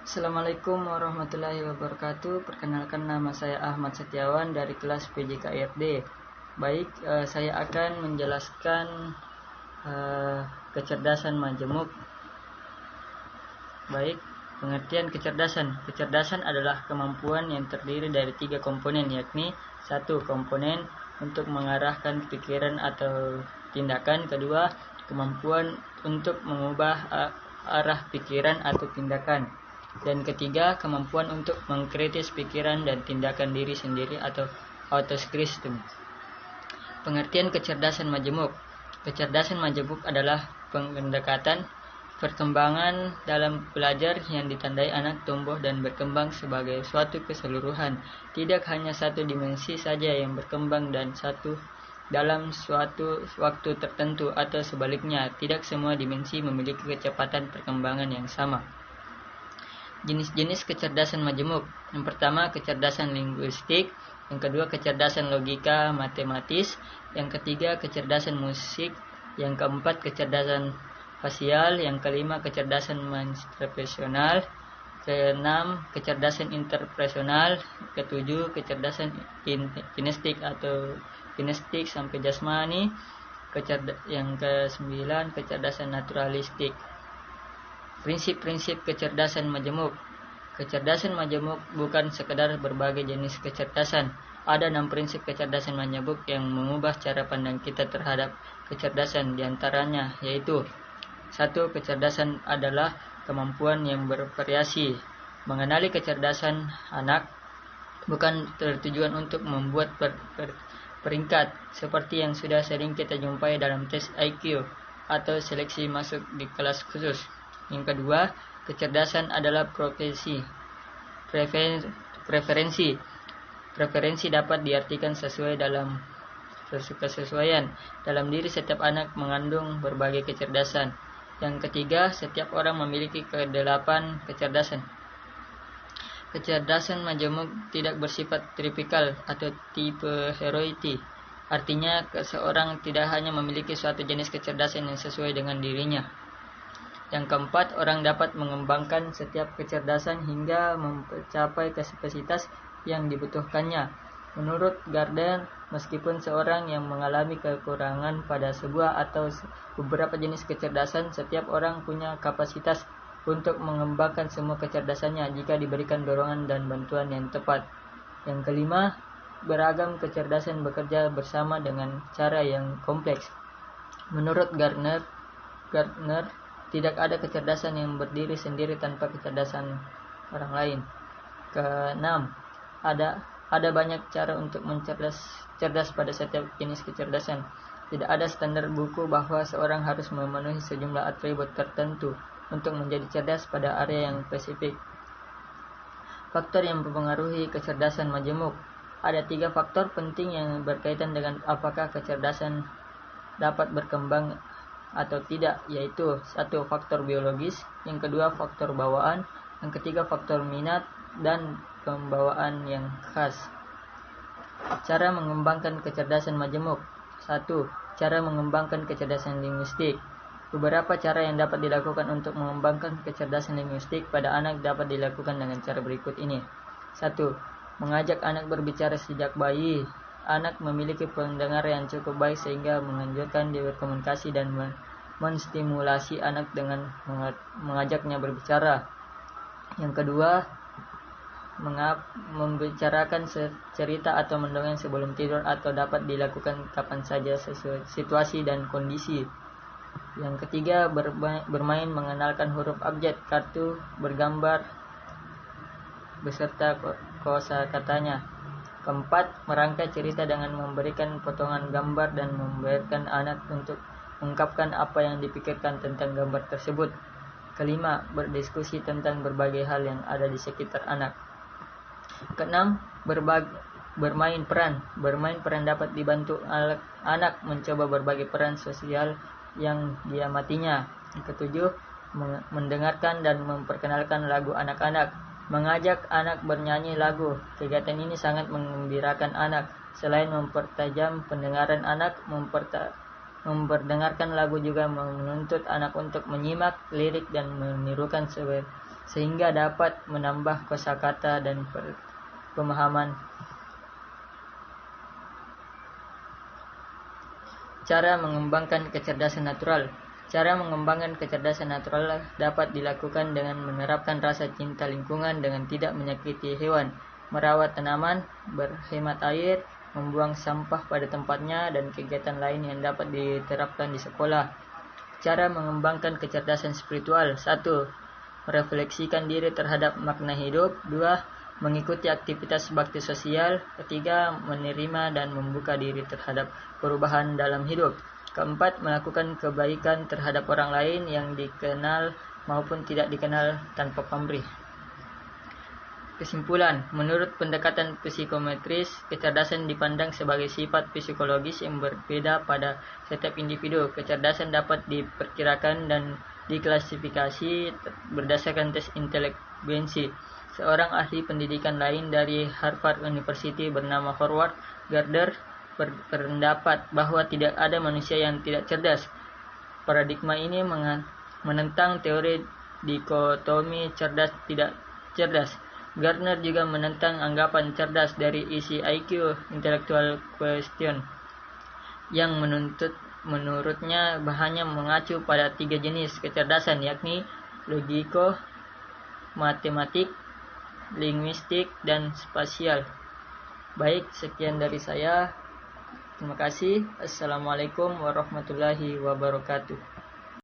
Assalamualaikum warahmatullahi wabarakatuh. Perkenalkan, nama saya Ahmad Setiawan dari kelas PJKRD. Baik, saya akan menjelaskan kecerdasan majemuk. Baik, pengertian kecerdasan. Kecerdasan adalah kemampuan yang terdiri dari 3 komponen, yakni 1. Komponen untuk mengarahkan pikiran atau tindakan. Kedua, kemampuan untuk mengubah arah pikiran atau tindakan. Dan ketiga, kemampuan untuk mengkritis pikiran dan tindakan diri sendiri atau autokritik. Pengertian kecerdasan majemuk. Kecerdasan majemuk adalah pendekatan perkembangan dalam belajar yang ditandai anak tumbuh dan berkembang sebagai suatu keseluruhan. Tidak hanya satu dimensi saja yang berkembang dan dalam suatu waktu tertentu, atau sebaliknya, tidak semua dimensi memiliki kecepatan perkembangan yang sama. Jenis-jenis kecerdasan majemuk. Yang pertama, kecerdasan linguistik. Yang kedua, kecerdasan logika matematis. Yang ketiga, kecerdasan musik. Yang keempat, kecerdasan fasial. Yang kelima, kecerdasan manifestasional. Keenam, kecerdasan interpersonal. Ketujuh, kecerdasan kinestik atau kinestik sampai jasmani. Yang kesembilan, kecerdasan naturalistik. Prinsip-prinsip kecerdasan majemuk. Kecerdasan majemuk bukan sekedar berbagai jenis kecerdasan. Ada 6 prinsip kecerdasan majemuk yang mengubah cara pandang kita terhadap kecerdasan. Di antaranya yaitu: 1. Kecerdasan adalah kemampuan yang bervariasi. Mengenali kecerdasan anak bukan tertujuan untuk membuat peringkat seperti yang sudah sering kita jumpai dalam tes IQ atau seleksi masuk di kelas khusus. Yang kedua, kecerdasan adalah preferensi. Preferensi dapat diartikan sesuai dalam kesesuaian. Dalam diri setiap anak mengandung berbagai kecerdasan. Yang ketiga, setiap orang memiliki ke-8 kecerdasan. Kecerdasan majemuk tidak bersifat tipikal atau tipe heroiti. Artinya, seseorang tidak hanya memiliki suatu jenis kecerdasan yang sesuai dengan dirinya. Yang keempat, orang dapat mengembangkan setiap kecerdasan hingga mencapai kapasitas yang dibutuhkannya. Menurut Gardner, meskipun seorang yang mengalami kekurangan pada sebuah atau beberapa jenis kecerdasan, setiap orang punya kapasitas untuk mengembangkan semua kecerdasannya jika diberikan dorongan dan bantuan yang tepat. Yang kelima, beragam kecerdasan bekerja bersama dengan cara yang kompleks. Menurut Gardner, tidak ada kecerdasan yang berdiri sendiri tanpa kecerdasan orang lain. Keenam, ada banyak cara untuk cerdas pada setiap jenis kecerdasan. Tidak ada standar buku bahwa seorang harus memenuhi sejumlah atribut tertentu untuk menjadi cerdas pada area yang spesifik. Faktor yang mempengaruhi kecerdasan majemuk. Ada 3 faktor penting yang berkaitan dengan apakah kecerdasan dapat berkembang atau tidak, yaitu: 1. Faktor biologis. Yang kedua, faktor bawaan. Yang ketiga, faktor minat dan pembawaan yang khas. Cara mengembangkan kecerdasan majemuk. 1. Cara mengembangkan kecerdasan linguistik. Beberapa cara yang dapat dilakukan untuk mengembangkan kecerdasan linguistik pada anak dapat dilakukan dengan cara berikut ini. 1. Mengajak anak berbicara sejak bayi. Anak memiliki pendengar yang cukup baik sehingga menganjurkan dia berkomunikasi dan menstimulasi anak dengan mengajaknya berbicara. Yang kedua, membicarakan cerita atau mendongeng sebelum tidur atau dapat dilakukan kapan saja sesuai situasi dan kondisi. Yang ketiga, bermain mengenalkan huruf abjad, kartu, bergambar beserta kosakatanya. Keempat, merangkai cerita dengan memberikan potongan gambar dan membiarkan anak untuk mengungkapkan apa yang dipikirkan tentang gambar tersebut. Kelima, berdiskusi tentang berbagai hal yang ada di sekitar anak. Keenam, bermain peran. Bermain peran dapat dibantu anak mencoba berbagai peran sosial yang diamatinya. Yang ketujuh, mendengarkan dan memperkenalkan lagu anak-anak. Mengajak anak bernyanyi lagu. Kegiatan ini sangat menggembirakan anak. Selain mempertajam pendengaran anak, memperdengarkan lagu juga menuntut anak untuk menyimak lirik dan menirukan sehingga dapat menambah kosakata dan pemahaman. Cara mengembangkan kecerdasan natural. Cara mengembangkan kecerdasan natural dapat dilakukan dengan menerapkan rasa cinta lingkungan dengan tidak menyakiti hewan, merawat tanaman, berhemat air, membuang sampah pada tempatnya, dan kegiatan lain yang dapat diterapkan di sekolah. Cara mengembangkan kecerdasan spiritual. 1. Merefleksikan diri terhadap makna hidup. 2. Mengikuti aktivitas bakti sosial. 3. Menerima dan membuka diri terhadap perubahan dalam hidup. 4. Melakukan kebaikan terhadap orang lain yang dikenal maupun tidak dikenal tanpa pamrih. Kesimpulan, menurut pendekatan psikometris, kecerdasan dipandang sebagai sifat psikologis yang berbeda pada setiap individu. Kecerdasan dapat diperkirakan dan diklasifikasi berdasarkan tes inteligensi. Seorang ahli pendidikan lain dari Harvard University bernama Howard Gardner berpendapat bahwa tidak ada manusia yang tidak cerdas. Paradigma ini menentang teori dikotomi cerdas tidak cerdas. Gardner juga menentang anggapan cerdas dari isi IQ, intellectual quotient, yang menurutnya hanya mengacu pada 3 jenis kecerdasan, yakni logiko, matematik, linguistik, dan spasial. Baik, sekian dari saya. Terima kasih. Assalamualaikum warahmatullahi wabarakatuh.